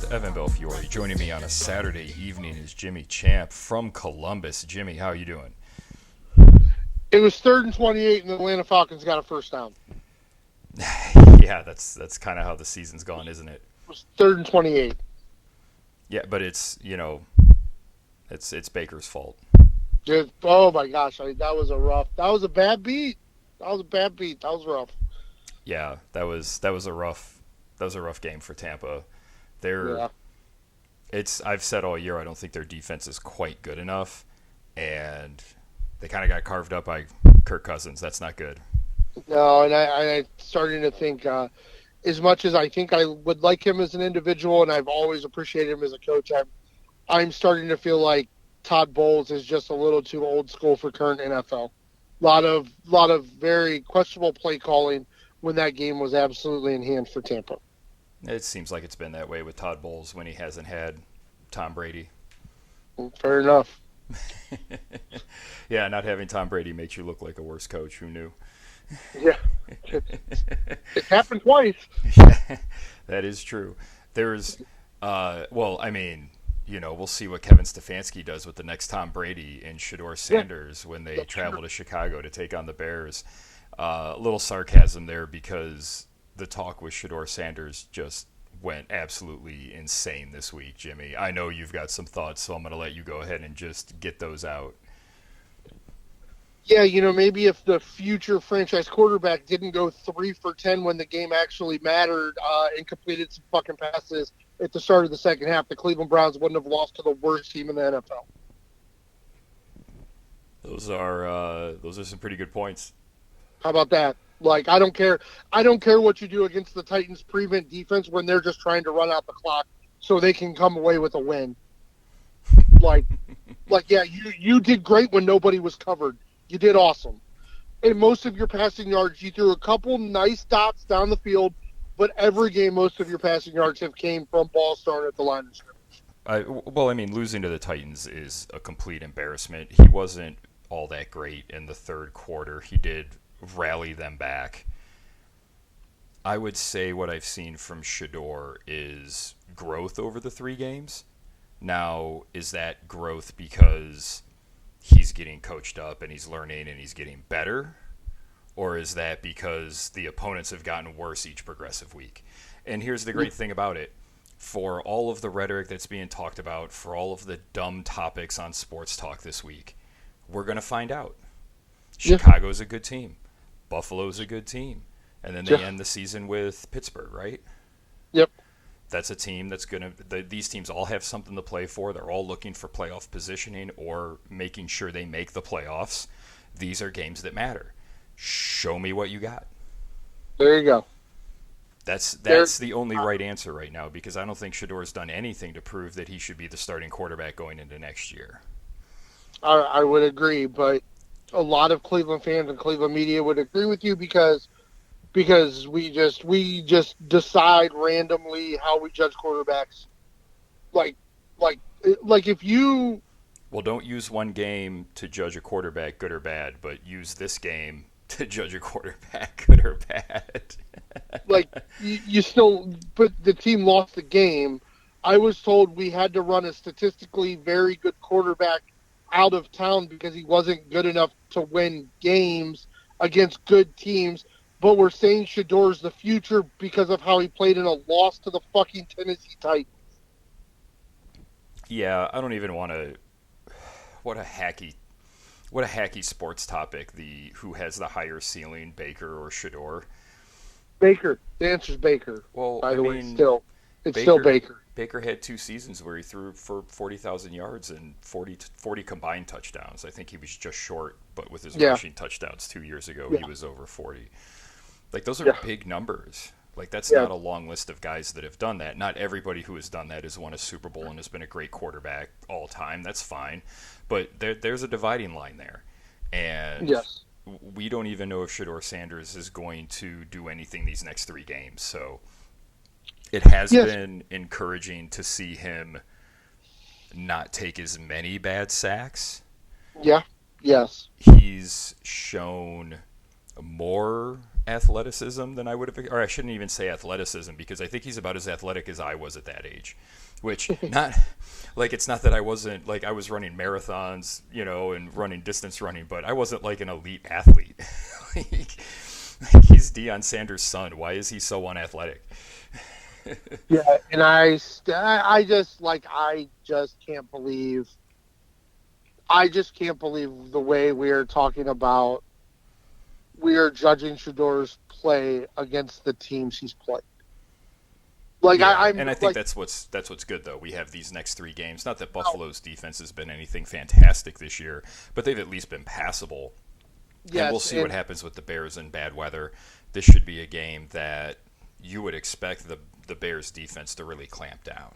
with Evan Belfiore. Joining me on a Saturday evening is Jimmy Champ from Columbus. Jimmy, how are you doing? It was 3rd and 28, and the Atlanta Falcons got a first down. Yeah, that's kind of how the season's gone, isn't it? It was 3rd and 28. Yeah, but it's Baker's fault. Oh my gosh, that was a bad beat. That was a bad beat. That was rough. Yeah, that was a rough game for Tampa. They're Yeah. it's I've said all year I don't think their defense is quite good enough, and they kind of got carved up by Kirk Cousins. That's not good. No, and I'm starting to think, as much as I think I would like him as an individual, and I've always appreciated him as a coach, I'm starting to feel like Todd Bowles is just a little too old school for current NFL. Lot of very questionable play calling when that game was absolutely in hand for Tampa. It seems like it's been that way with Todd Bowles when he hasn't had Tom Brady. Fair enough. Yeah, not having Tom Brady makes you look like a worse coach. Who knew? Yeah, it happened twice. Yeah, that is true. There's, well, I mean, we'll see what Kevin Stefanski does with the next Tom Brady and Shador Yeah, Sanders when they that's travel true. to Chicago to take on the Bears. A little sarcasm there because the talk with Shador Sanders just went absolutely insane this week, Jimmy. I know you've got some thoughts, so I'm going to let you go ahead and just get those out. Yeah, maybe if the future franchise quarterback didn't go 3 for 10 when the game actually mattered, and completed some fucking passes at the start of the second half, the Cleveland Browns wouldn't have lost to the worst team in the NFL. Those are some pretty good points. How about that? Like, I don't care. I don't care what you do against the Titans' prevent defense when they're just trying to run out the clock so they can come away with a win. Like, yeah, you did great when nobody was covered. You did awesome. In most of your passing yards, you threw a couple nice dots down the field, but every game, most of your passing yards have came from balls thrown at the line of scrimmage. Well, I mean, losing to the Titans is a complete embarrassment. He wasn't all that great in the third quarter. He did rally them back. I would say what I've seen from Shador is growth over the 3 games. Now, is that growth because he's getting coached up and he's learning and he's getting better? Or is that because the opponents have gotten worse each progressive week? And here's the great thing about it. For all of the rhetoric that's being talked about, for all of the dumb topics on sports talk this week, we're going to find out. Yeah, Chicago's a good team. Buffalo's a good team. And then they yeah, end the season with Pittsburgh, right? yep, That's a team that's going to. These teams all have something to play for. They're all looking for playoff positioning or making sure they make the playoffs. These are games that matter. Show me what you got. there you go. That's There, that's the only right answer right now because I don't think Shador's done anything to prove that he should be the starting quarterback going into next year. I would agree, but a lot of Cleveland fans and Cleveland media would agree with you because we just decide randomly how we judge quarterbacks. Like like like if you Well, don't use one game to judge a quarterback good or bad, but use this game to judge a quarterback good or bad. you still, but the team lost the game. I was told we had to run a statistically very good quarterback out of town because he wasn't good enough to win games against good teams. But we're saying Shador's the future because of how he played in a loss to the fucking Tennessee Titans. Yeah, I don't even want to. What a hacky, what a hacky sports topic. The who has the higher ceiling, Baker or Shador? Baker. The answer's Baker. Well, By I the way, mean, it's still Baker Baker. Baker had 2 seasons where he threw for 40,000 yards and 40 combined touchdowns. I think he was just short, but with his Yeah, rushing touchdowns 2 years ago, he yeah, was over 40. Like those are yeah, big numbers. Like that's yeah. not a long list of guys that have done that. Not everybody who has done that has won a Super Bowl and has been a great quarterback all time. That's fine, but there's a dividing line there, and Yes. we don't even know if Shador Sanders is going to do anything these next 3 games. So it has Yes. been encouraging to see him not take as many bad sacks. Yeah. Yes. He's shown more athleticism than I would have, or I shouldn't even say athleticism because I think he's about as athletic as I was at that age. Which not like it's not that I wasn't like I was running marathons, and running distance running, but I wasn't like an elite athlete. like, he's Deion Sanders' son. Why is he so unathletic? Yeah, and I just can't believe. I just can't believe the way we are talking about. We are judging Shador's play against the teams he's played. Like yeah, I think like, that's what's good though. We have these next 3 games. Not that Buffalo's defense has been anything fantastic this year, but they've at least been passable. yes, and we'll see what happens with the Bears in bad weather. This should be a game that you would expect the Bears defense to really clamp down.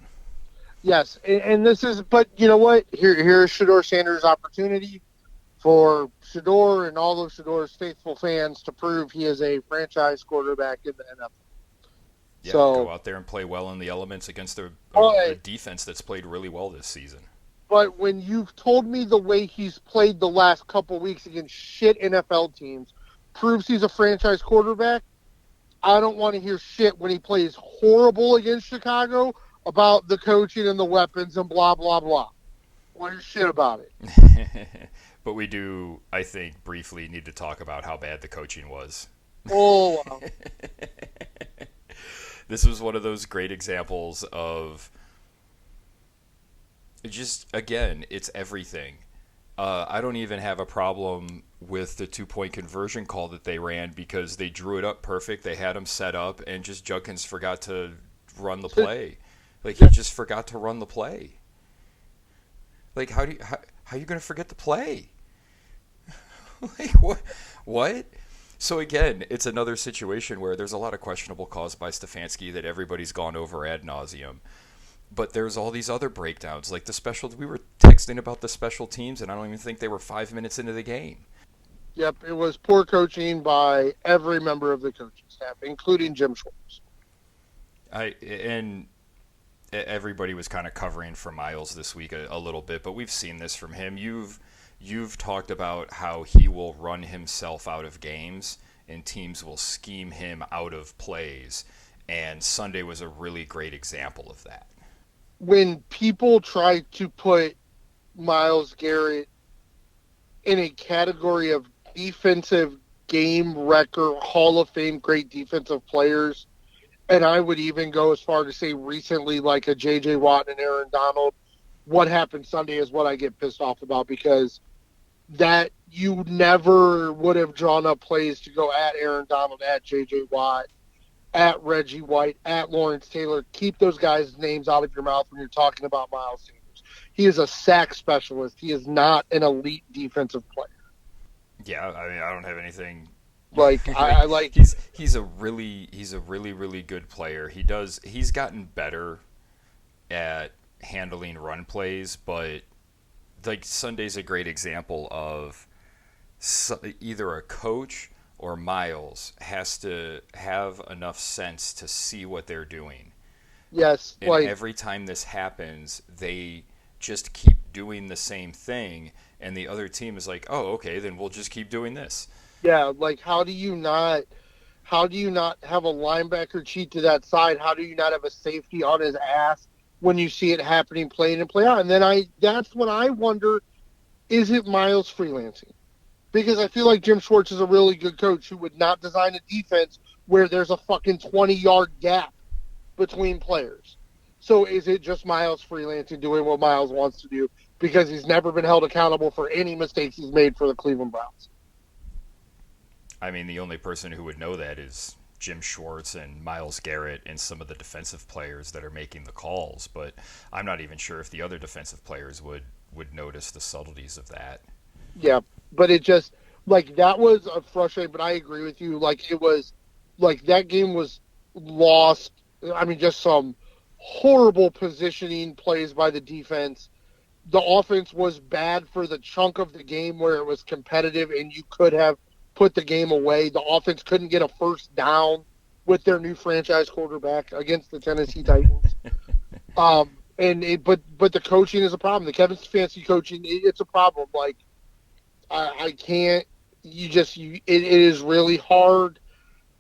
Yes, and this is, but you know what? Here's Shador Sanders' opportunity for Shador and all of Shador's faithful fans to prove he is a franchise quarterback in the NFL. Yeah, so, go out there and play well in the elements against a defense that's played really well this season. But when you've told me the way he's played the last couple weeks against shit NFL teams proves he's a franchise quarterback, I don't want to hear shit when he plays horrible against Chicago about the coaching and the weapons and blah, blah, blah. Want to hear shit about it. But we do, I think, briefly need to talk about how bad the coaching was. Oh, wow. This was one of those great examples of just, again, it's everything. I don't even have a problem with the 2-point conversion call that they ran because they drew it up perfect. They had them set up, and just Judkins forgot to run the play. Like, he just forgot to run the play. Like, how are you going to forget the play? Like, what? So again, it's another situation where there's a lot of questionable calls by Stefanski that everybody's gone over ad nauseum. But there's all these other breakdowns, like we were texting about the special teams, and I don't even think they were 5 minutes into the game. Yep, it was poor coaching by every member of the coaching staff, including Jim Schwartz. And everybody was kind of covering for Miles this week a little bit, but we've seen this from him. You've talked about how he will run himself out of games and teams will scheme him out of plays, and Sunday was a really great example of that. When people try to put Myles Garrett in a category of defensive game wrecker, Hall of Fame great defensive players, and I would even go as far to say recently like a J.J. Watt and Aaron Donald, what happened Sunday is what I get pissed off about, because that you never would have drawn up plays to go at Aaron Donald, at J.J. Watt, at Reggie White, at Lawrence Taylor. Keep those guys' names out of your mouth when you're talking about Miles Sanders. He is a sack specialist. He is not an elite defensive player. Yeah, I mean, I don't have anything. Like I like he's a really good player. He's gotten better at handling run plays, but like Sunday's a great example of either a coach or Miles has to have enough sense to see what they're doing. Yes, and like every time this happens, they just keep doing the same thing, and the other team is like, "Oh, okay, then we'll just keep doing this." Yeah, like how do you not have a linebacker cheat to that side? How do you not have a safety on his ass when you see it happening play in and play out? And then that's when I wonder, is it Miles freelancing? Because I feel like Jim Schwartz is a really good coach who would not design a defense where there's a fucking 20-yard gap between players. So is it just Miles freelancing, doing what Miles wants to do because he's never been held accountable for any mistakes he's made for the Cleveland Browns? I mean, the only person who would know that is Jim Schwartz and Myles Garrett and some of the defensive players that are making the calls, but I'm not even sure if the other defensive players would notice the subtleties of that. Yeah, but it just, like, that was a frustrating, but I agree with you. Like, it was, like, that game was lost. I mean, just some horrible positioning plays by the defense. The offense was bad for the chunk of the game where it was competitive and you could have put the game away. The offense couldn't get a first down with their new franchise quarterback against the Tennessee Titans. But the coaching is a problem. The Kevin Stefanski coaching, it's a problem. Like, I can't it is really hard.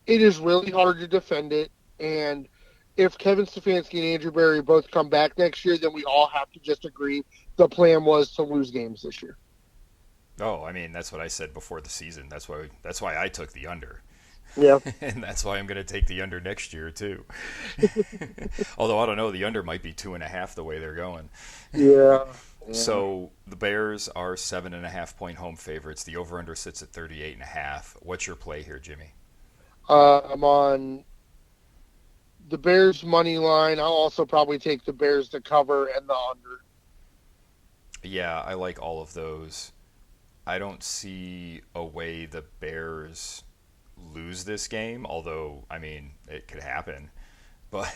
It is really hard to defend it. And if Kevin Stefanski and Andrew Berry both come back next year, then we all have to just agree the plan was to lose games this year. Oh, I mean, that's what I said before the season. That's why I took the under. Yeah. And that's why I'm going to take the under next year too. Although I don't know, the under might be 2.5 the way they're going. Yeah. So the Bears are 7.5 point home favorites. The over under sits at 38.5. What's your play here, Jimmy? I'm on the Bears money line. I'll also probably take the Bears to cover and the under. Yeah, I like all of those. I don't see a way the Bears lose this game, although I mean it could happen. But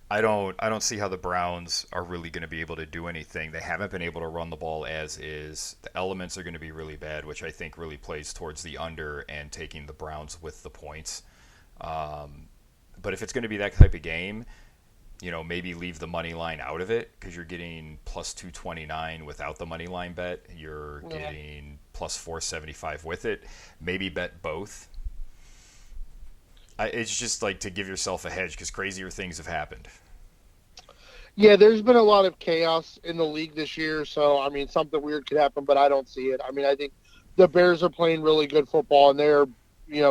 I don't see how the Browns are really going to be able to do anything. They haven't been able to run the ball as is. The elements are going to be really bad, which I think really plays towards the under and taking the Browns with the points. But if it's going to be that type of game, maybe leave the money line out of it because you're getting plus 229 without the money line bet. You're getting plus 475 with it. Maybe bet both. It's just like to give yourself a hedge because crazier things have happened. Yeah, there's been a lot of chaos in the league this year, so I mean something weird could happen, but I don't see it. I mean, I think the Bears are playing really good football and they're,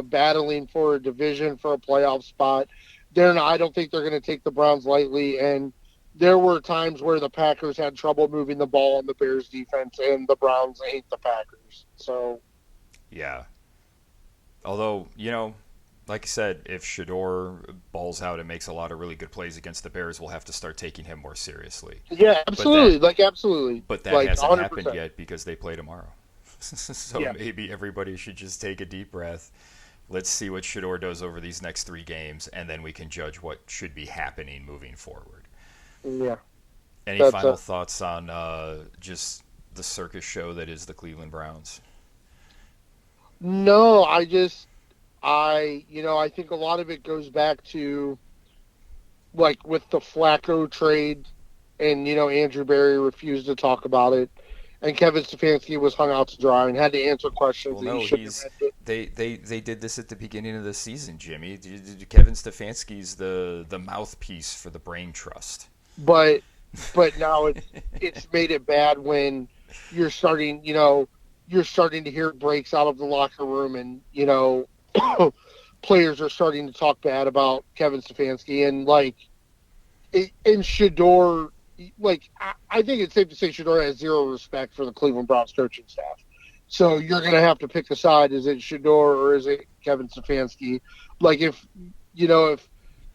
battling for a division for a playoff spot. I don't think they're going to take the Browns lightly, and there were times where the Packers had trouble moving the ball on the Bears defense, and the Browns ain't the Packers. So, yeah. Although, like I said, if Shador balls out and makes a lot of really good plays against the Bears, we'll have to start taking him more seriously. Yeah, absolutely. Absolutely. But that hasn't 100%. happened yet because they play tomorrow. So maybe everybody should just take a deep breath. Let's see what Shador does over these next 3 games, and then we can judge what should be happening moving forward. Yeah. Any final thoughts on just the circus show that is the Cleveland Browns? No, I think a lot of it goes back to, like, with the Flacco trade, and, Andrew Berry refused to talk about it, and Kevin Stefanski was hung out to dry and had to answer questions. Well, no, they did this at the beginning of the season, Jimmy. Kevin Stefanski's the mouthpiece for the brain trust. But now it's made it bad when you're starting to hear breaks out of the locker room, and players are starting to talk bad about Kevin Stefanski, and Shador. I think it's safe to say Shador has zero respect for the Cleveland Browns coaching staff. So you're going to have to pick a side. Is it Shador or is it Kevin Stefanski?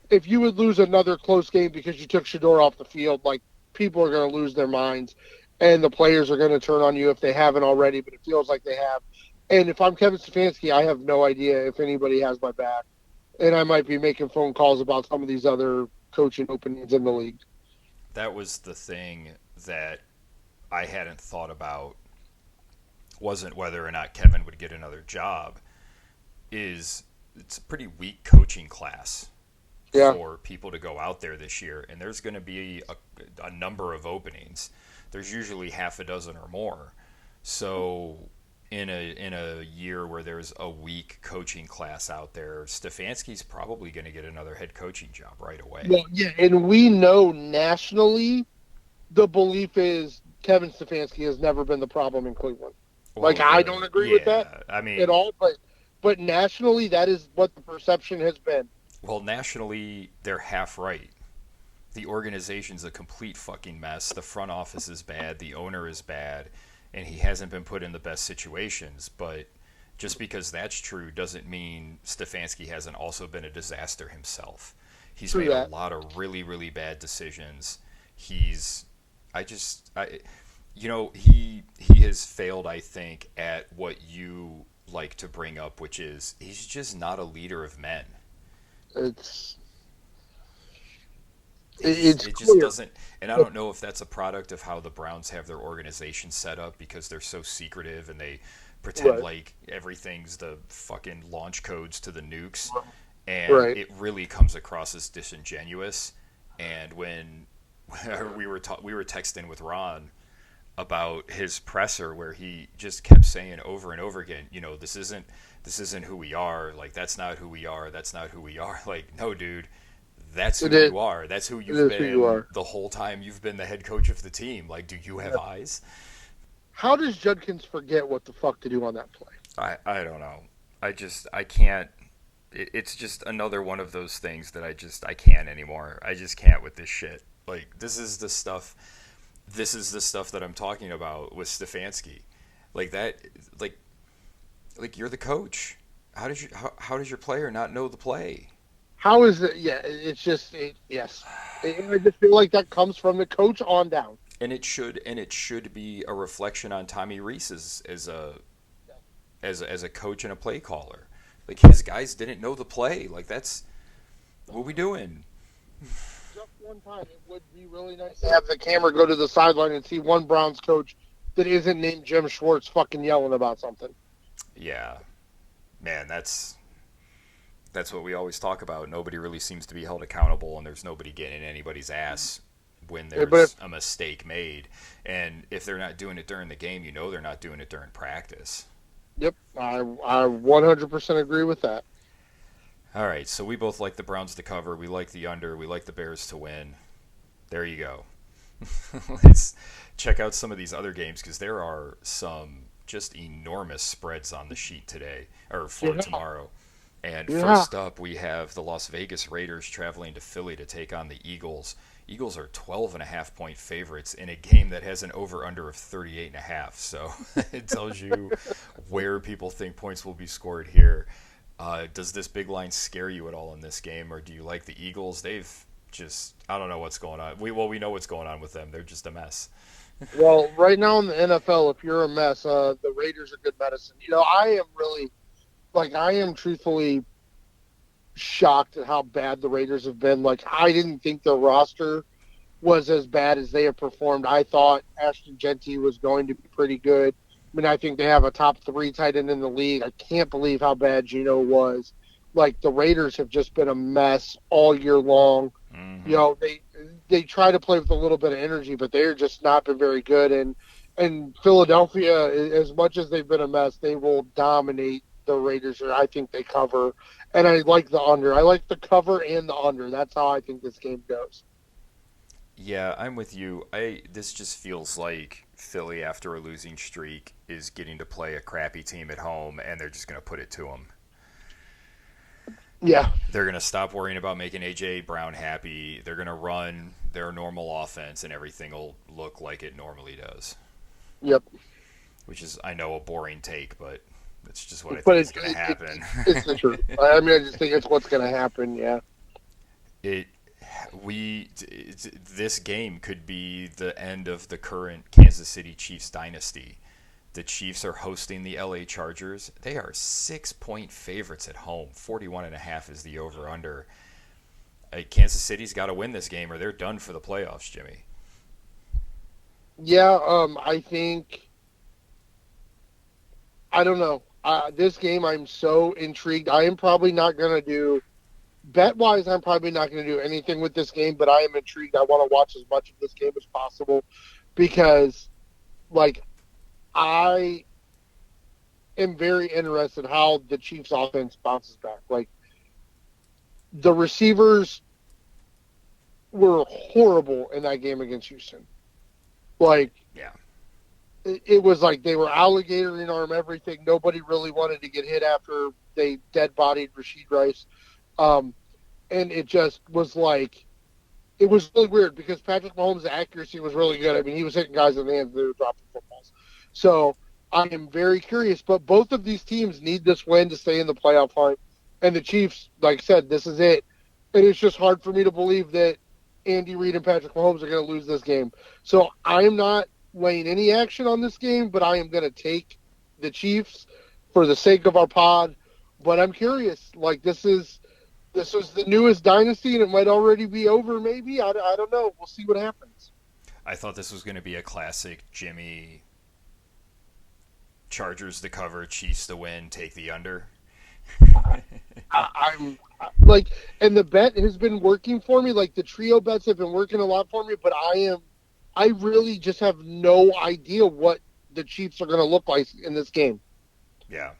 If you would lose another close game because you took Shador off the field, people are going to lose their minds, and the players are going to turn on you if they haven't already, but it feels like they have. And if I'm Kevin Stefanski, I have no idea if anybody has my back, and I might be making phone calls about some of these other coaching openings in the league. That was the thing that I hadn't thought about, wasn't whether or not Kevin would get another job. It's a pretty weak coaching class for people to go out there this year, and there's going to be a number of openings. There's usually half a dozen or more. So in a year where there's a weak coaching class out there, Stefanski's probably going to get another head coaching job right away. Well, yeah, and we know nationally the belief is Kevin Stefanski has never been the problem in Cleveland. Well, I don't agree with that at all, but nationally that is what the perception has been. Well, nationally they're half right. The organization's a complete fucking mess. The front office is bad. The owner is bad. And he hasn't been put in the best situations. But just because that's true doesn't mean Stefanski hasn't also been a disaster himself. He's made a lot of really, really bad decisions. He has failed, I think, at what you like to bring up, which is he's just not a leader of men. It just doesn't, and I don't know if that's a product of how the Browns have their organization set up because they're so secretive and they pretend like everything's the fucking launch codes to the nukes, and it really comes across as disingenuous. And when we were texting with Ron, about his presser where he just kept saying over and over again, this isn't who we are. Like, that's not who we are. That's not who we are. Like, no, dude, that's who It is. you are. That's who It you've is who you been are. the whole time you've been the head coach of the team. Like, do you have eyes? How does Judkins forget what the fuck to do on that play? I don't know. I can't. It's just another one of those things that I can't anymore. I just can't with this shit. Like, this is the stuff. This is the stuff that I'm talking about with Stefanski. Like that. Like you're the coach. How does your player not know the play? How is it? Yeah, it's just yes. I just feel like that comes from the coach on down. And it should be a reflection on Tommy Reese as a coach and a play caller. Like, his guys didn't know the play. Like, that's what we doing. Just one time, it would be really nice to have the camera go to the sideline and see one Browns coach that isn't named Jim Schwartz fucking yelling about something. Yeah, man, that's what we always talk about. Nobody really seems to be held accountable, and there's nobody getting anybody's ass when there's a mistake made. And if they're not doing it during the game, they're not doing it during practice. Yep, I 100% agree with that. All right, so we both like the Browns to cover. We like the under. We like the Bears to win. There you go. Let's check out some of these other games because there are some just enormous spreads on the sheet today or for tomorrow. And first up, we have the Las Vegas Raiders traveling to Philly to take on the Eagles. Eagles are 12.5-point favorites in a game that has an over-under of 38.5. So it tells you where people think points will be scored here. Does this big line scare you at all in this game, or do you like the Eagles? They've just, I don't know what's going on. We know what's going on with them. They're just a mess. Well, right now in the NFL, if you're a mess, the Raiders are good medicine. I am truthfully shocked at how bad the Raiders have been. Like, I didn't think their roster was as bad as they have performed. I thought Ashton Genty was going to be pretty good. I mean, I think they have a top 3 tight end in the league. I can't believe how bad Geno was. Like, the Raiders have just been a mess all year long. Mm-hmm. They try to play with a little bit of energy, but they're just not been very good. And Philadelphia, as much as they've been a mess, they will dominate the Raiders. I think they cover, and I like the under. I like the cover and the under. That's how I think this game goes. Yeah, I'm with you. This just feels like Philly, after a losing streak, is getting to play a crappy team at home, and they're just going to put it to them. Yeah. They're going to stop worrying about making A.J. Brown happy. They're going to run their normal offense, and everything will look like it normally does. Yep. Which is, I know, a boring take, but that's just what I But think is going to happen. It's the truth. I mean, I just think it's what's going to happen, yeah. This game could be the end of the current Kansas City Chiefs dynasty. The Chiefs are hosting the LA Chargers. They are 6-point favorites at home. 41.5 is the over-under. Kansas City's got to win this game or they're done for the playoffs, Jimmy. Yeah, I think, I don't know. This game, I'm so intrigued. I am probably not going to do, bet-wise, I'm probably not going to do anything with this game, but I am intrigued. I want to watch as much of this game as possible because, like, I am very interested how the Chiefs offense bounces back. Like, the receivers were horrible in that game against Houston. Like, yeah, it was like they were alligator in arm everything. Nobody really wanted to get hit after they dead-bodied Rashid Rice. And it just was like, it was really weird because Patrick Mahomes' accuracy was really good. I mean, he was hitting guys in the hands, they were dropping footballs. So I am very curious, but both of these teams need this win to stay in the playoff hunt. And the Chiefs, like I said, this is it. And it's just hard for me to believe that Andy Reid and Patrick Mahomes are going to lose this game. So I am not laying any action on this game, but I am going to take the Chiefs for the sake of our pod. But I'm curious. Like, this was the newest dynasty, and it might already be over maybe. I don't know. We'll see what happens. I thought this was going to be a classic Jimmy Chargers to cover, Chiefs to win, take the under. I'm like, and the bet has been working for me. Like, the trio bets have been working a lot for me, but I I really just have no idea what the Chiefs are going to look like in this game. Yeah.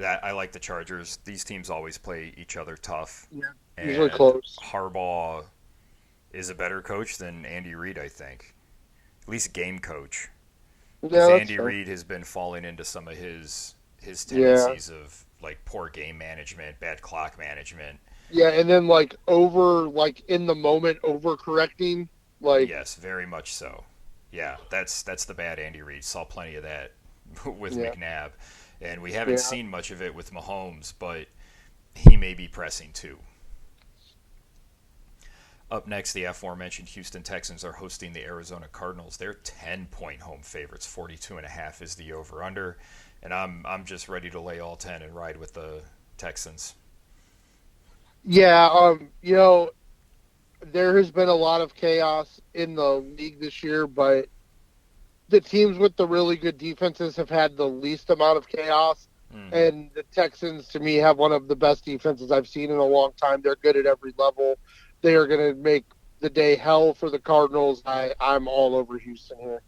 I like the Chargers. These teams always play each other tough. Yeah, usually And close. Harbaugh is a better coach than Andy Reid, I think. At least game coach. Yeah, Because that's Andy fair. Reid has been falling into some of his Yeah, tendencies of like poor game management, bad clock management. yeah, and then like in the moment overcorrecting, like Yes, very much so. Yeah, that's the bad Andy Reid. Saw plenty of that with yeah, McNabb, and we haven't yeah. seen much of it with Mahomes, but he may be pressing too. Up next, the aforementioned Houston Texans are hosting the Arizona Cardinals. They're 10-point home favorites. 42.5 is the over/under, and I'm just ready to lay all 10 and ride with the Texans. Yeah, there has been a lot of chaos in the league this year, but the teams with the really good defenses have had the least amount of chaos. Mm-hmm. And the Texans, to me, have one of the best defenses I've seen in a long time. They're good at every level. They are going to make the day hell for the Cardinals. I'm all over Houston here.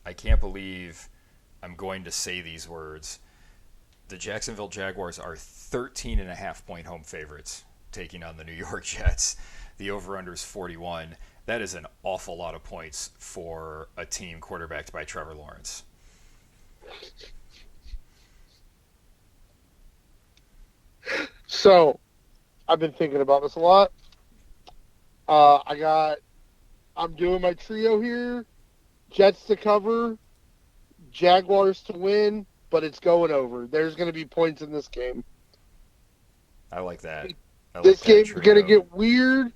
I can't believe I'm going to say these words. The Jacksonville Jaguars are 13.5-point home favorites taking on the New York Jets. The over/under is 41. That is an awful lot of points for a team quarterbacked by Trevor Lawrence. So, I've been thinking about this a lot. I'm doing my trio here. Jets to cover, Jaguars to win, but it's going over. There's going to be points in this game. I like that. I This like that game's going to trio. get weird.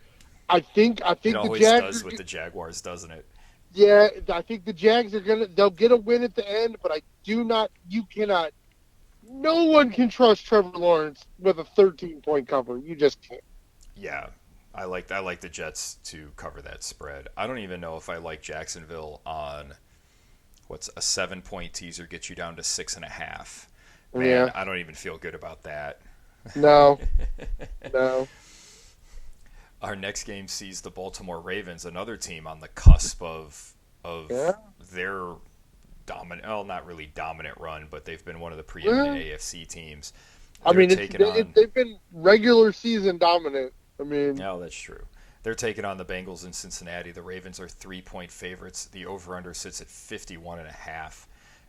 I think It the always Jags does with the Jaguars, doesn't it? yeah, I think the Jags they'll get a win at the end, but you cannot, no one can trust Trevor Lawrence with a 13-point cover. You just can't. Yeah, I like the Jets to cover that spread. I don't even know if I like Jacksonville on what's a 7-point teaser gets you down to 6.5. Man, Yeah. I don't even feel good about that. No. No. Our next game sees the Baltimore Ravens, another team on the cusp Yeah. of their dominant, well, not really dominant run, but they've been one of the preeminent Yeah. AFC teams. I They're mean, taking on. they've been regular season dominant. I mean, No, that's true. They're taking on the Bengals in Cincinnati. The Ravens are 3-point favorites. The over/under sits at 51.5.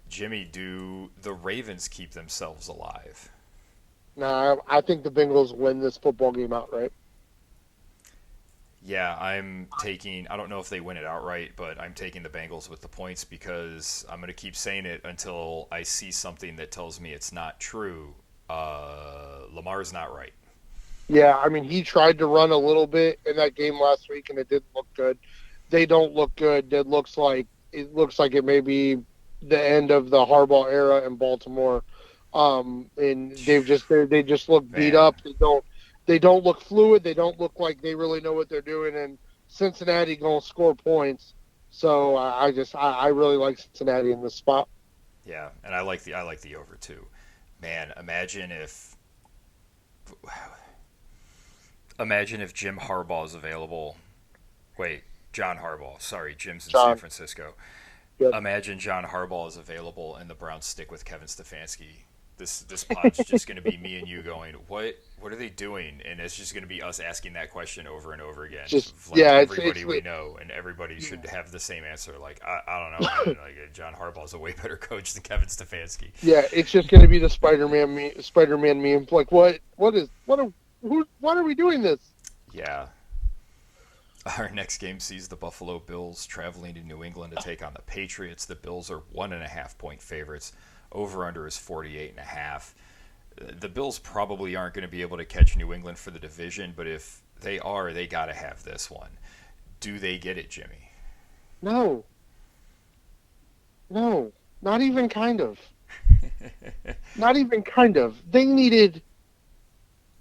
Jimmy, do the Ravens keep themselves alive? nah, I think the Bengals win this football game outright. Yeah, I'm taking. I don't know if they win it outright, but I'm taking the Bengals with the points because I'm going to keep saying it until I see something that tells me it's not true. Lamar's not right. Yeah, I mean, he tried to run a little bit in that game last week, and it didn't look good. They don't look good. It looks like it may be the end of the Harbaugh era in Baltimore. And they just look beat Man, up. They don't look fluid. They don't look like they really know what they're doing. And Cincinnati gonna score points. So I really like Cincinnati in this spot. yeah, and I like the over too. Man, imagine if Jim Harbaugh is available. Wait, John Harbaugh. Sorry, Jim's in San John. Francisco. Yep. Imagine John Harbaugh is available and the Browns stick with Kevin Stefanski. This pod's just going to be me and you going, what are they doing? And it's just going to be us asking that question over and over again. Just Of, like yeah, everybody we know, and everybody yeah. should have the same answer. Like I don't know, man. Like John Harbaugh's a way better coach than Kevin Stefanski. Yeah, it's just gonna be the Spider-Man meme. Like what are we doing this? Yeah. Our next game sees the Buffalo Bills traveling to New England to take on the Patriots. The Bills are 1.5-point favorites. Over/under is 48.5. The Bills probably aren't going to be able to catch New England for the division, but if they are, they got to have this one. Do they get it, Jimmy? No, no, not even kind of. Not even kind of. They needed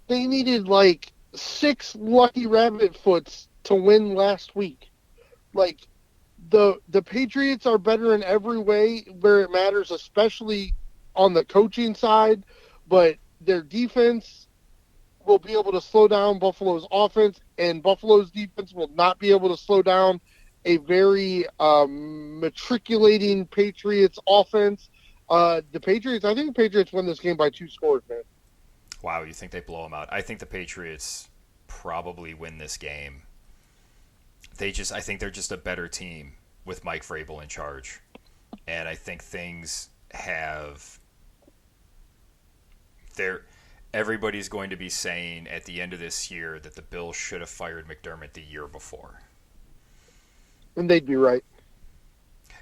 like 6 lucky rabbit foots to win last week. Like the Patriots are better in every way where it matters, especially on the coaching side, but their defense will be able to slow down Buffalo's offense, and Buffalo's defense will not be able to slow down a very matriculating Patriots offense. I think the Patriots won this game by 2 scores, man. Wow, you think they blow them out? I think the Patriots probably win this game. I think they're just a better team with Mike Vrabel in charge, and I think things have. They're Everybody's going to be saying at the end of this year that the Bills should have fired McDermott the year before. And they'd be right.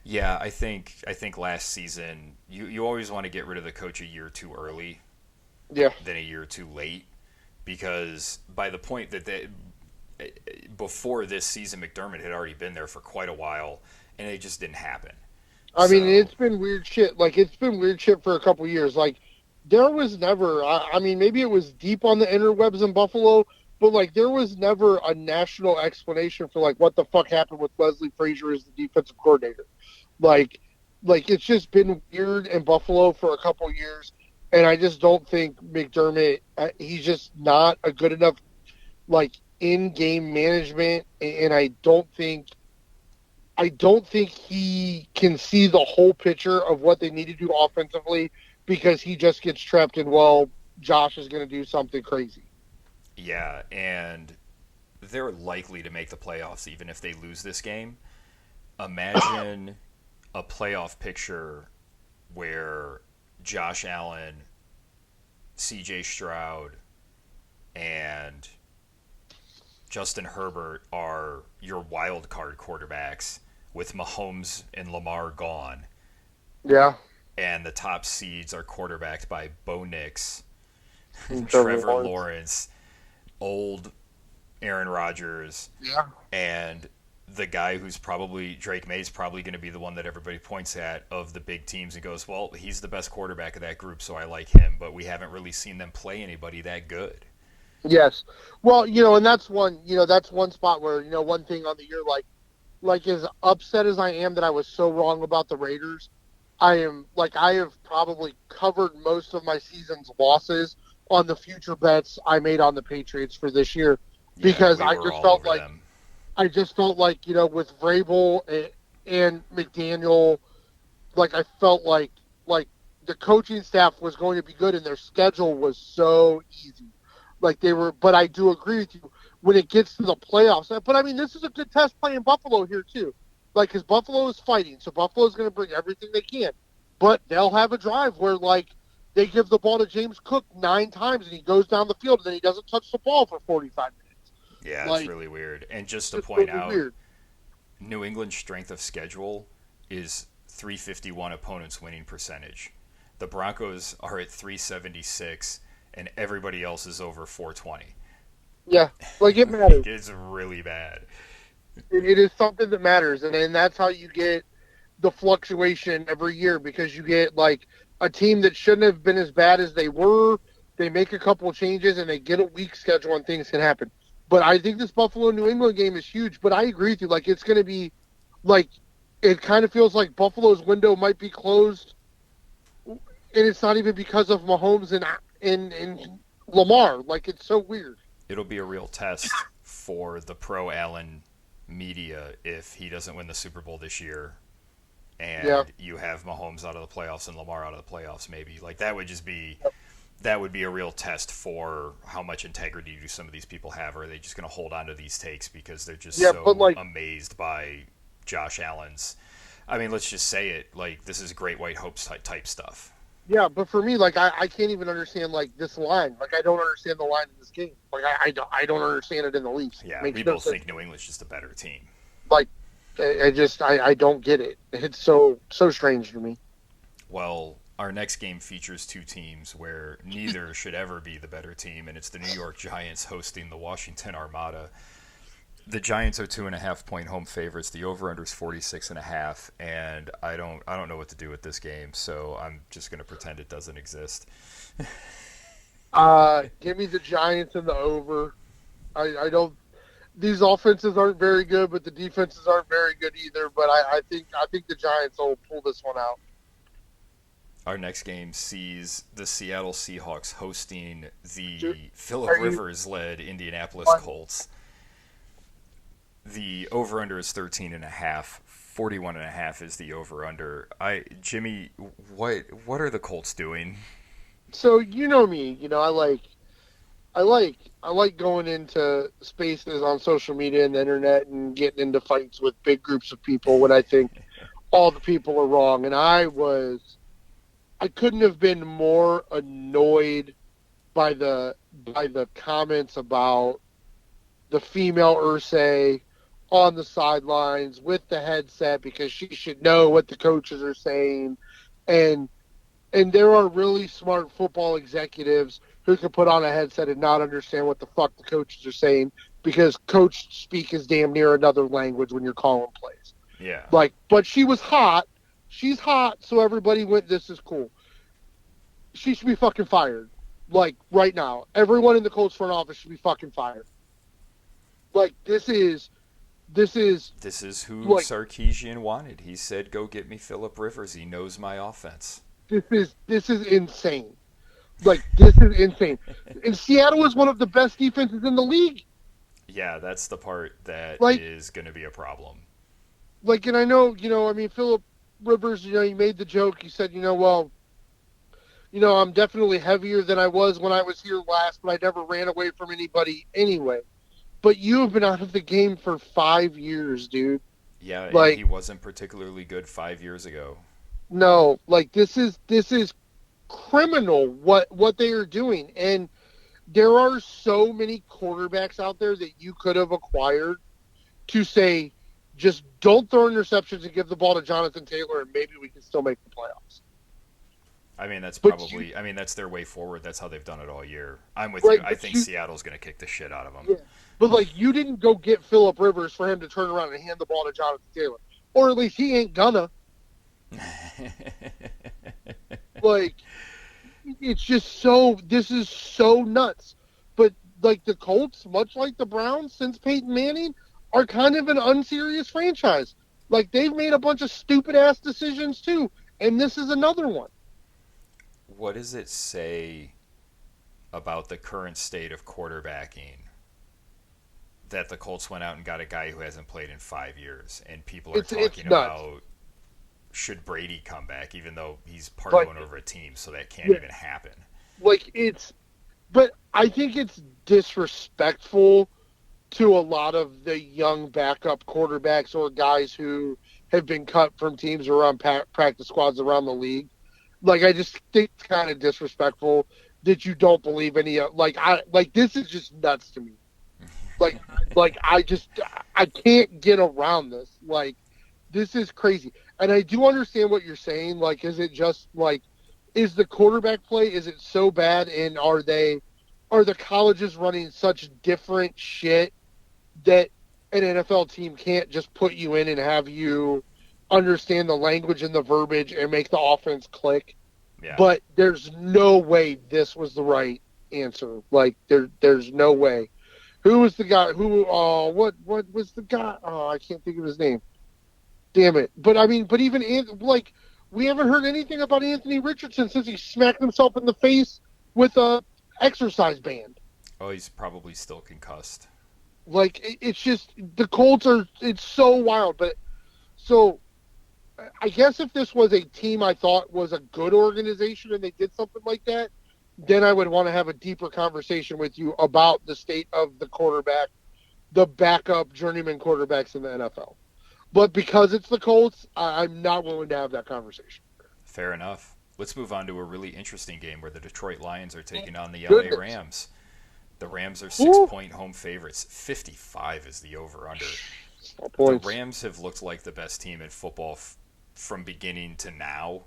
Yeah, I think last season you always want to get rid of the coach a year too early Yeah. than a year too late, because by the point that before this season McDermott had already been there for quite a while and it just didn't happen. I mean, So it's been weird shit. Like, it's been weird shit for a couple years. Like, there was never, I mean, maybe it was deep on the interwebs in Buffalo, but, like, there was never a national explanation for, like, what the fuck happened with Leslie Frazier as the defensive coordinator. Like, it's just been weird in Buffalo for a couple years, and I just don't think McDermott, he's just not a good enough, like, in-game management, and I don't think he can see the whole picture of what they need to do offensively, because he just gets trapped in, well, Josh is going to do something crazy. yeah, and they're likely to make the playoffs even if they lose this game. Imagine a playoff picture where Josh Allen, CJ Stroud, and Justin Herbert are your wild card quarterbacks with Mahomes and Lamar gone, Yeah. and the top seeds are quarterbacked by Bo Nix, And Trevor Lawrence, old Aaron Rodgers, Yeah. and the guy who's probably Drake May's probably going to be the one that everybody points at of the big teams and goes, well, he's the best quarterback of that group, so I like him. But we haven't really seen them play anybody that good. Yes. Well, and that's one spot where, one thing on the year, like as upset as I am that I was so wrong about the Raiders, I have probably covered most of my season's losses on the future bets I made on the Patriots for this year, because I just felt like, with Vrabel and McDaniel, like I felt like the coaching staff was going to be good and their schedule was so easy. Like they were, but I do agree with you when it gets to the playoffs. But I mean, this is a good test playing Buffalo here too. Like, because Buffalo is fighting, so Buffalo is going to bring everything they can. But they'll have a drive where, like, they give the ball to James Cook 9 times and he goes down the field and then he doesn't touch the ball for 45 minutes. Yeah, Like, it's really weird. And just to it's point really out, weird. New England's strength of schedule is 351 opponents winning percentage. The Broncos are at 376, and everybody else is over 420. Yeah, like it matters. It's really bad. It is something that matters, and that's how you get the fluctuation every year, because you get like a team that shouldn't have been as bad as they were. They make a couple of changes and they get a weak schedule and things can happen. But I think this Buffalo New England game is huge. But I agree with you. Like, it's going to be like, it kind of feels like Buffalo's window might be closed, and it's not even because of Mahomes and Lamar. Like, it's so weird. It'll be a real test for the pro Allen media if he doesn't win the Super Bowl this year, and you have Mahomes out of the playoffs and Lamar out of the playoffs. Maybe like that would just be. That would be a real test for how much integrity do some of these people have, or are they just going to hold on to these takes because they're just amazed by Josh Allen's. I mean, let's just say it, like, this is Great White Hopes type stuff. Yeah, but for me, like, I can't even understand, like, this line. Like, I don't understand the line in this game. Like, I don't understand it in the least. Yeah, we both think New England's just a better team. Like, I don't get it. It's so strange to me. Well, our next game features 2 teams where neither should ever be the better team, and it's the New York Giants hosting the Washington Armada. The Giants are 2.5-point home favorites. The over/under is 46.5, and I don't know what to do with this game, so I'm just going to pretend it doesn't exist. Give me the Giants and the over. I don't. These offenses aren't very good, but the defenses aren't very good either. But I think the Giants will pull this one out. Our next game sees the Seattle Seahawks hosting the Phillip Rivers-led Indianapolis Colts. The over-under is 13.5. 41.5 is the over-under. Jimmy, what are the Colts doing? So you know me, I like going into spaces on social media and the internet and getting into fights with big groups of people when I think all the people are wrong. And I couldn't have been more annoyed by the comments about the female Ursay on the sidelines with the headset because she should know what the coaches are saying. And there are really smart football executives who can put on a headset and not understand what the fuck the coaches are saying because coach speak is damn near another language when you're calling plays. Yeah. But she was hot. She's hot, so everybody went, this is cool. She should be fucking fired. Right now. Everyone in the Colts front office should be fucking fired. This is who Sarkisian wanted. He said, "Go get me Phillip Rivers. He knows my offense." This is insane. This is insane. And Seattle is one of the best defenses in the league. Yeah, that's the part that is going to be a problem. And I know, Phillip Rivers, he made the joke. He said, I'm definitely heavier than I was when I was here last, but I never ran away from anybody anyway. But you have been out of the game for 5 years, dude. Yeah, and he wasn't particularly good 5 years ago. No, this is criminal what they are doing. And there are so many quarterbacks out there that you could have acquired to say, just don't throw interceptions and give the ball to Jonathan Taylor and maybe we can still make the playoffs. I mean, that's their way forward. That's how they've done it all year. I'm with you. I think Seattle's going to kick the shit out of them. Yeah. But, you didn't go get Phillip Rivers for him to turn around and hand the ball to Jonathan Taylor. Or at least he ain't gonna. It's just this is so nuts. But, the Colts, much like the Browns since Peyton Manning, are kind of an unserious franchise. They've made a bunch of stupid-ass decisions, too. And this is another one. What does it say about the current state of quarterbacking that the Colts went out and got a guy who hasn't played in 5 years, and people are talking about should Brady come back, even though he's part of over a team, so that can't even happen. But I think it's disrespectful to a lot of the young backup quarterbacks or guys who have been cut from teams or on practice squads around the league. I just think it's kind of disrespectful that you don't believe any this is just nuts to me. I can't get around this. This is crazy. And I do understand what you're saying. Is it just is the quarterback play, is it so bad? And are the colleges running such different shit that an NFL team can't just put you in and have you understand the language and the verbiage and make the offense click? Yeah. But there's no way this was the right answer. There's no way. Who was the guy what was the guy? Oh, I can't think of his name. Damn it. But even we haven't heard anything about Anthony Richardson since he smacked himself in the face with a exercise band. Oh, he's probably still concussed. It's just the Colts it's so wild. But so I guess if this was a team I thought was a good organization and they did something like that, then I would want to have a deeper conversation with you about the state of the quarterback, the backup journeyman quarterbacks in the NFL. But because it's the Colts, I'm not willing to have that conversation. Fair enough. Let's move on to a really interesting game where the Detroit Lions are taking on the LA Rams. The Rams are 6-point home favorites. 55 is the over-under. The Rams have looked like the best team in football from beginning to now.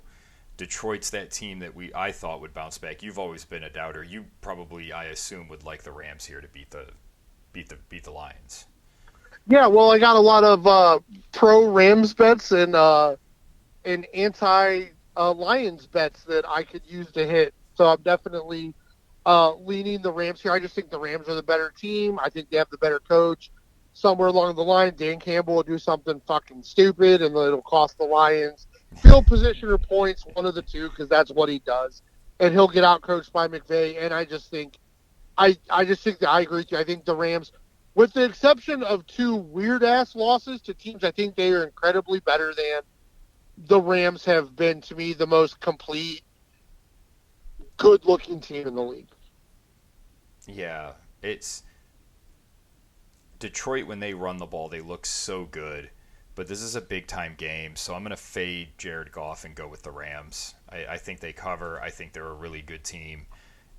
Detroit's that team that I thought would bounce back. You've always been a doubter. You probably, I assume, would like the Rams here to beat the Lions. Yeah, well, I got a lot of pro Rams bets and anti Lions bets that I could use to hit. So I'm definitely leaning the Rams here. I just think the Rams are the better team. I think they have the better coach. Somewhere along the line, Dan Campbell will do something fucking stupid, and it'll cost the Lions field position or points, one of the two, because that's what he does. And he'll get out coached by McVay. And I just think that I agree with you. I think the Rams, with the exception of two weird ass losses to teams I think they are incredibly better than, the Rams have been to me the most complete, good looking team in the league. Yeah, it's Detroit when they run the ball, they look so good. But this is a big time game, so I'm going to fade Jared Goff and go with the Rams. I think they cover. I think they're a really good team,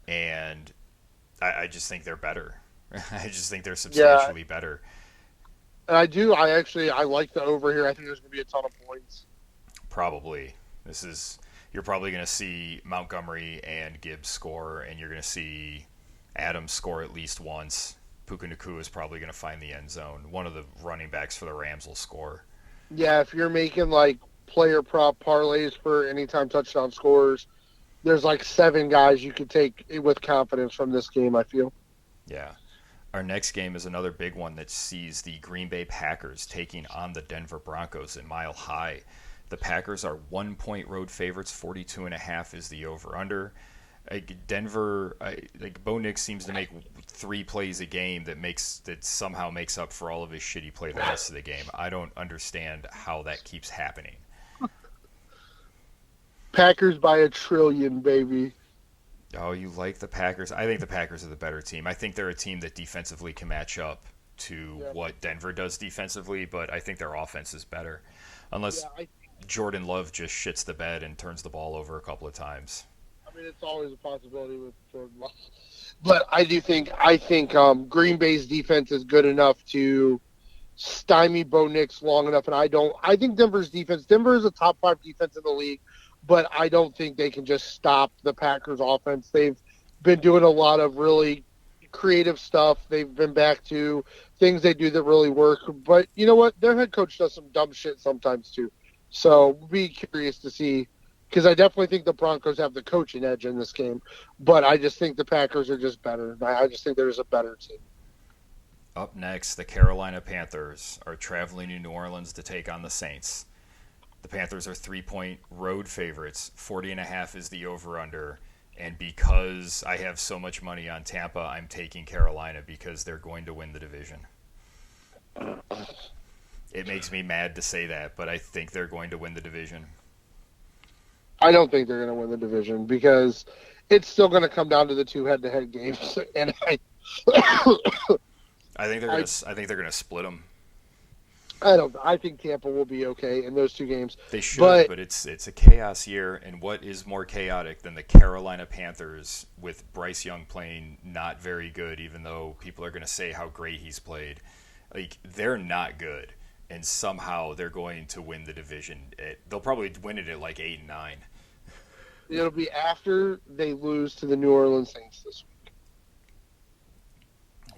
and I just think they're better. I just think they're substantially better. And I do. I like the over here. I think there's going to be a ton of points. Probably. You're probably going to see Montgomery and Gibbs score, and you're going to see Adams score at least once. Puka Nacua is probably going to find the end zone. One of the running backs for the Rams will score. Yeah, if you're making like player prop parlays for anytime touchdown scores, there's like 7 guys you could take with confidence from this game, I feel. Yeah. Our next game is another big one that sees the Green Bay Packers taking on the Denver Broncos in Mile High. The Packers are 1-point road favorites. 42.5 is the over-under. Denver, Bo Nix seems to make 3 plays a game that somehow makes up for all of his shitty play the rest of the game. I don't understand how that keeps happening. Packers by 1 trillion, baby. Oh, you like the Packers? I think the Packers are the better team. I think they're a team that defensively can match up to what Denver does defensively, but I think their offense is better. Unless Jordan Love just shits the bed and turns the ball over a couple of times. I mean, it's always a possibility with Jordan Love. But I think Green Bay's defense is good enough to stymie Bo Nix long enough, and I think Denver is a top 5 defense in the league, but I don't think they can just stop the Packers offense. They've been doing a lot of really creative stuff. They've been back to things they do that really work. But you know what? Their head coach does some dumb shit sometimes too. So be curious to see, because I definitely think the Broncos have the coaching edge in this game, but I just think the Packers are just better. I just think there's a better team. Up next, the Carolina Panthers are traveling to New Orleans to take on the Saints. The Panthers are 3-point road favorites. 40.5 is the over-under. And because I have so much money on Tampa, I'm taking Carolina because they're going to win the division. It makes me mad to say that, but I think they're going to win the division. I don't think they're going to win the division because it's still going to come down to the 2 head-to-head games, and I think they're going to split them. I think Tampa will be okay in those 2 games. They should, but it's a chaos year, and what is more chaotic than the Carolina Panthers with Bryce Young playing not very good, even though people are going to say how great he's played. Like, they're not good, and somehow they're going to win the division. They'll probably win it at like 8-9. It'll be after they lose to the New Orleans Saints this week.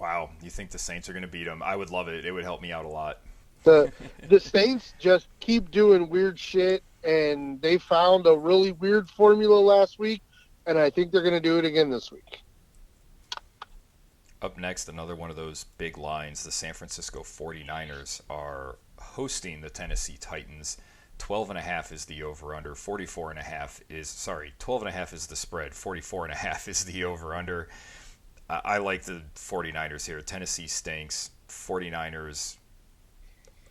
Wow, you think the Saints are going to beat them? I would love it. It would help me out a lot. The Saints just keep doing weird shit, and they found a really weird formula last week, and I think they're going to do it again this week. Up next, another one of those big lines. The San Francisco 49ers are hosting the Tennessee Titans. 12.5 is the over-under. 12.5 is the spread. 44.5 is the over-under. I like the 49ers here. Tennessee stinks. 49ers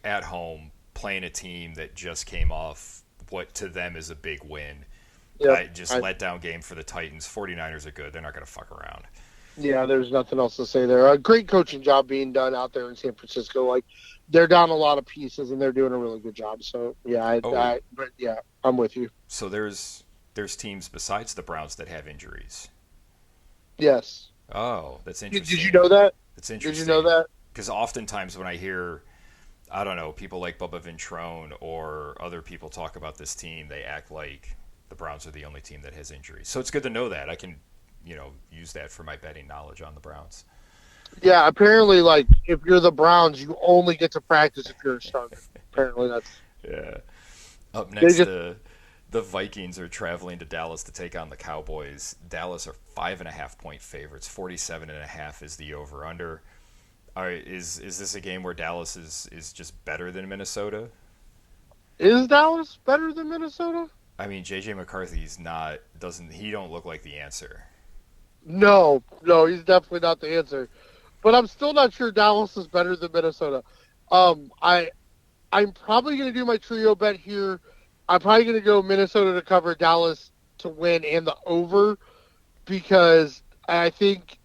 at home playing a team that just came off what to them is a big win. Let-down game for the Titans. 49ers are good. They're not going to fuck around. Yeah, there's nothing else to say there. A great coaching job being done out there in San Francisco. Like, they're down a lot of pieces, and they're doing a really good job. So, I'm with you. So there's teams besides the Browns that have injuries. Yes. Oh, that's interesting. Did you know that? That's interesting. Did you know that? Because oftentimes when I hear, I don't know, people like Bubba Ventrone or other people talk about this team, they act like the Browns are the only team that has injuries. So it's good to know that. I can, use that for my betting knowledge on the Browns. Yeah, apparently, like, if you're the Browns, you only get to practice if you're a starter. Apparently that's... Yeah. Up next, the Vikings are traveling to Dallas to take on the Cowboys. Dallas are 5.5-point favorites. 47.5 is the over-under. All right, is this a game where Dallas is just better than Minnesota? Is Dallas better than Minnesota? I mean, J.J. McCarthy's not. He don't look like the answer. No, he's definitely not the answer. but I'm still not sure Dallas is better than Minnesota. I'm probably going to do my trio bet here. I'm probably going to go Minnesota to cover, Dallas to win, and the over, because I think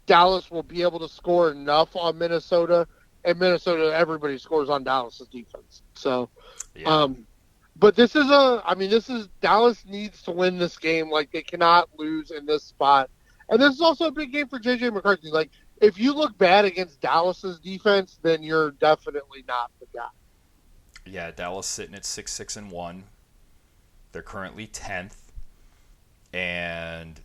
Dallas will be able to score enough on Minnesota, and Minnesota, everybody scores on Dallas's defense. So, Yeah. but this is Dallas needs to win this game. Like, they cannot lose in this spot. And this is also a big game for JJ McCarthy. Like, if you look bad against Dallas's defense, then you're definitely not the guy. Yeah, Dallas sitting at 6-6-1. They're currently 10th. And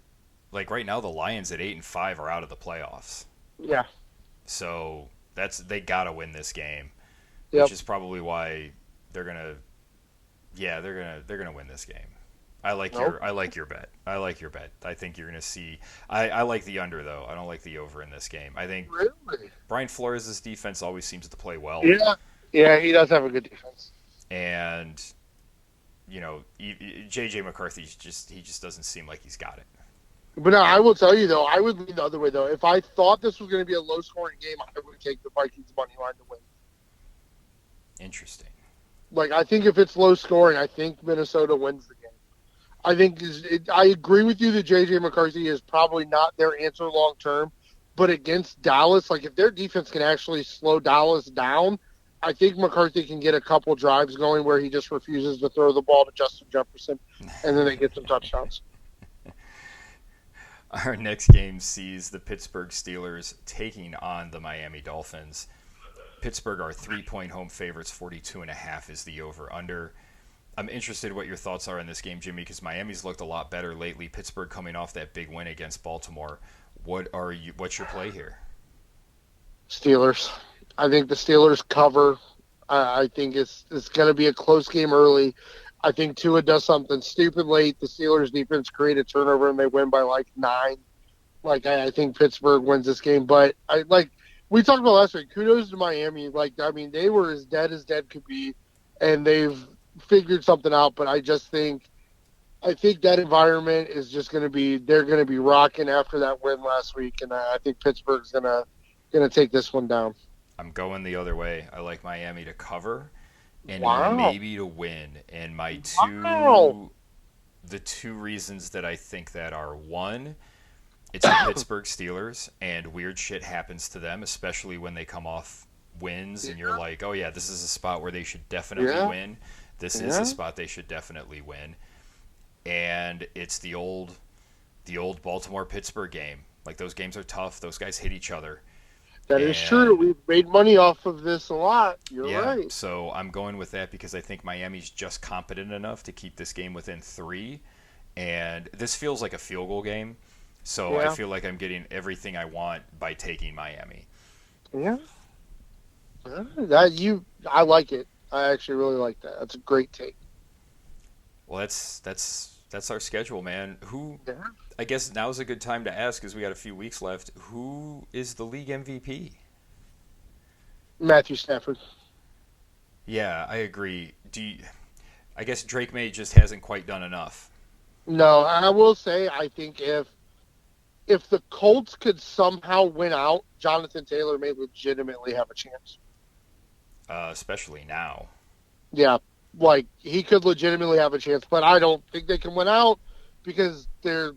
like right now the Lions at 8-5 are out of the playoffs. Yeah. So they got to win this game, Yep. which is probably why they're going to win this game. I like your bet. I like your bet. I think you're going to see. I like the under though. I don't like the over in this game. I think Really? Brian Flores' defense always seems to play well. Yeah, he does have a good defense. And JJ McCarthy just doesn't seem like he's got it. But no, I will tell you though, I would lean the other way though. If I thought this was going to be a low-scoring game, I would take the Vikings money line to win. Interesting. Like, I think if it's low-scoring, I think Minnesota wins the game. I agree with you that JJ McCarthy is probably not their answer long-term, but against Dallas, like if their defense can actually slow Dallas down, I think McCarthy can get a couple drives going where he just refuses to throw the ball to Justin Jefferson, and then they get some touchdowns. Our next game sees the Pittsburgh Steelers taking on the Miami Dolphins. Pittsburgh are 3-point home favorites. 42.5 is the over/under. I'm interested what your thoughts are in this game, Jimmy, because Miami's looked a lot better lately. Pittsburgh coming off that big win against Baltimore. What's your play here? Steelers. I think the Steelers cover. I think it's going to be a close game early. I think Tua does something stupid late. The Steelers defense create a turnover and they win by like 9. Like, I think Pittsburgh wins this game. But we talked about last week, kudos to Miami. They were as dead could be, and they've figured something out. But I think that environment is just going to be, they're going to be rocking after that win last week. And I think Pittsburgh's going to take this one down. I'm going the other way. I like Miami to cover and maybe to win. And the two reasons that I think that are, one, it's the Pittsburgh Steelers, and weird shit happens to them, especially when they come off wins, and you're like, oh yeah, this is a spot where they should definitely win. This is a spot they should definitely win. And it's the old Baltimore-Pittsburgh game. Like, those games are tough. Those guys hit each other. That is true. We've made money off of this a lot. You're right. So I'm going with that because I think Miami's just competent enough to keep this game within 3. And this feels like a field goal game. So I feel like I'm getting everything I want by taking Miami. Yeah. I like it. I actually really like that. That's a great take. Well, that's our schedule, man. I guess now's a good time to ask, because we got a few weeks left. Who is the league MVP? Matthew Stafford. Yeah, I agree. I guess Drake May just hasn't quite done enough. No, I will say I think if the Colts could somehow win out, Jonathan Taylor may legitimately have a chance. Especially now. Yeah, like he could legitimately have a chance, but I don't think they can win out because I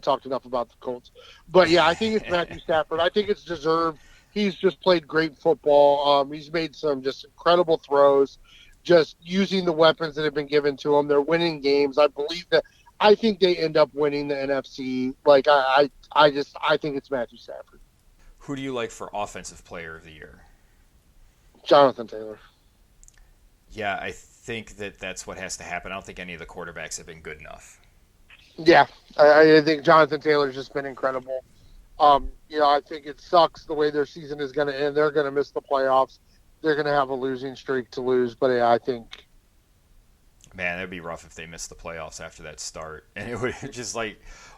talked enough about the Colts. But yeah, I think it's Matthew Stafford. I think it's deserved. He's just played great football. He's made some just incredible throws, just using the weapons that have been given to him. They're winning games. I think they end up winning the NFC. Like I think it's Matthew Stafford. Who do you like for Offensive Player of the Year? Jonathan Taylor. Yeah, I think that's what has to happen. I don't think any of the quarterbacks have been good enough. Yeah, I think Jonathan Taylor's just been incredible. I think it sucks the way their season is going to end. They're going to miss the playoffs. They're going to have a losing streak to lose. But yeah, I think... Man, it'd be rough if they missed the playoffs after that start. And it would just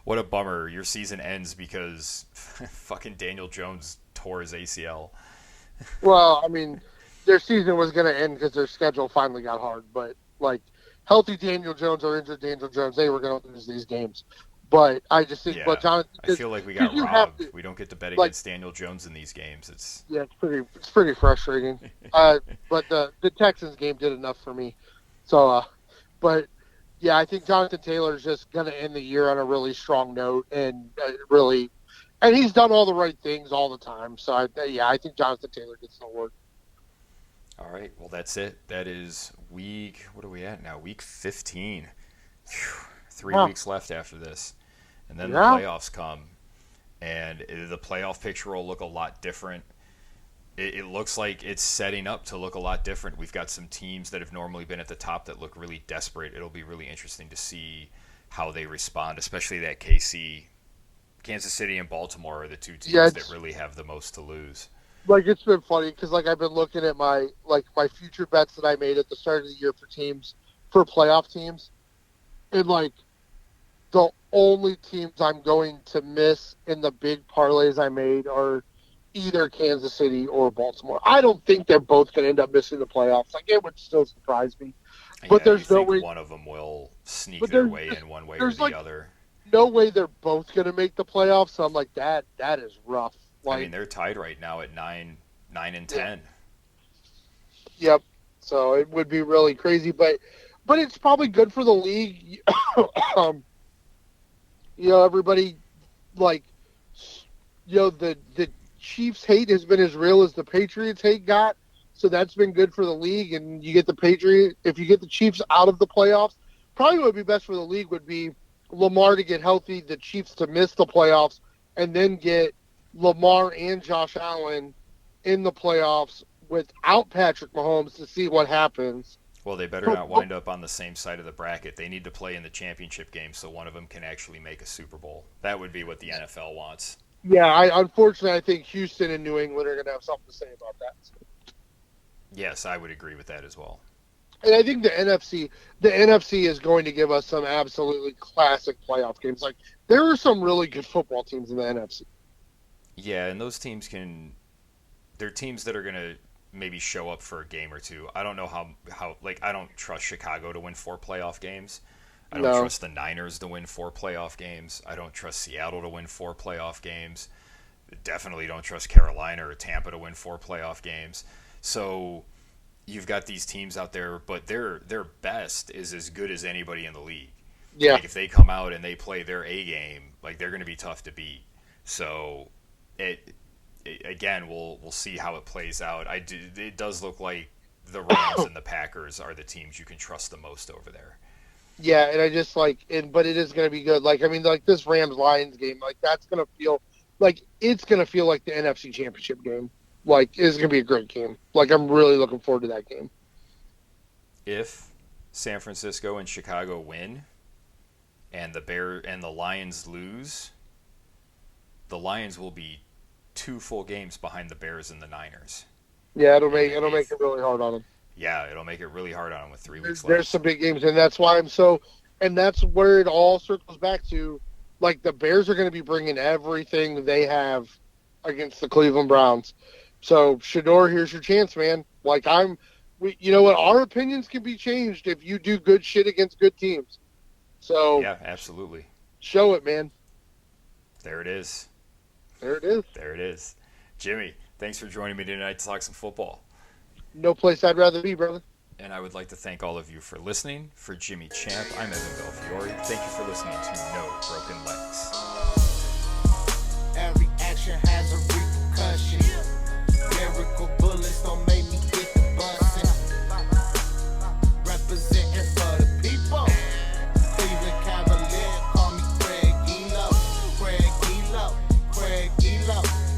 what a bummer. Your season ends because fucking Daniel Jones tore his ACL. Well, I mean, their season was going to end because their schedule finally got hard. But, healthy Daniel Jones or injured Daniel Jones, they were going to lose these games. But I just think, but Yeah, Jonathan, I feel like we because got you have robbed. to, We don't get to bet like, against Daniel Jones in these games. It's yeah, it's pretty frustrating. But the Texans game did enough for me. So, but yeah, I think Jonathan Taylor is just going to end the year on a really strong note and really, and he's done all the right things all the time. So yeah, I think Jonathan Taylor gets the award. all right. Well, that's it. That is week. What are we at now? Week 15. Phew, 3 weeks left after this, and then the Yeah, playoffs come, and the playoff picture will look a lot different. It looks like it's setting up to look a lot different. We've got some teams that have normally been at the top that look really desperate. It'll be really interesting to see how they respond, especially that Kansas City and Baltimore are the two yeah, teams that it's really have the most to lose. like it's been funny because like I've been looking at my future bets that I made at the start of the year for teams for playoff teams, and like the only teams I'm going to miss in the big parlays I made are either Kansas City or Baltimore. I don't think they're both going to end up missing the playoffs. Like it would still surprise me, but Yeah, you there's no think way. one of them will sneak But their way in one way or there's the like other. no way they're both going to make the playoffs. So I'm like that is rough. I mean, Like they're tied right now at 9 and yeah, 10. yep. So it would be really crazy, but it's probably good for the league. um, everybody like the Chiefs hate has been as real as the Patriots hate got. So that's been good for the league, and you get the Patriot. If you get the Chiefs out of the playoffs, probably what would be best for the league would be Lamar to get healthy, the Chiefs to miss the playoffs, and then get Lamar and Josh Allen in the playoffs without Patrick Mahomes to see what happens. Well, they better not wind up on the same side of the bracket. They need to play in the championship game so one of them can actually make a Super Bowl. That would be what the NFL wants. Yeah, unfortunately I think Houston and New England are going to have something to say about that. Yes, I would agree with that as well. And I think the NFC is going to give us some absolutely classic playoff games. Like there are some really good football teams in the NFC. Yeah, and those teams they're teams that are going to maybe show up for a game or two. I don't know how like I don't trust Chicago to win 4 playoff games. I don't No. trust the Niners to win 4 playoff games. I don't trust Seattle to win 4 playoff games. Definitely don't trust Carolina or Tampa to win 4 playoff games. So you've got these teams out there, but their best is as good as anybody in the league. Yeah. Like if they come out and they play their A game, like they're going to be tough to beat. So again, we'll see how it plays out. It does look like the Rams and the Packers are the teams you can trust the most over there. Yeah, and I just but it is going to be good. Like I mean, like this Rams Lions game, like that's going to feel like it's going to feel like the NFC Championship game. Like it's going to be a great game. Like I'm really looking forward to that game. If San Francisco and Chicago win, and the Lions lose, the Lions will be 2 full games behind the Bears and the Niners. Yeah, And it'll make if it really hard on them. Yeah, it'll make it really hard on them with 3 weeks There's left. some big games, and that's why and that's where it all circles back to. Like the Bears are going to be bringing everything they have against the Cleveland Browns. So Shador, here's your chance, man. Like you know what? Our opinions can be changed if you do good shit against good teams. So Yeah, absolutely. show it, man. There it is. There it is. There it is. Jimmy, thanks for joining me tonight to talk some football. No place I'd rather be, brother. And I would like to thank all of you for listening. For Jimmy Champ, I'm Evan Belfiore. Thank you for listening to No Broken Legs.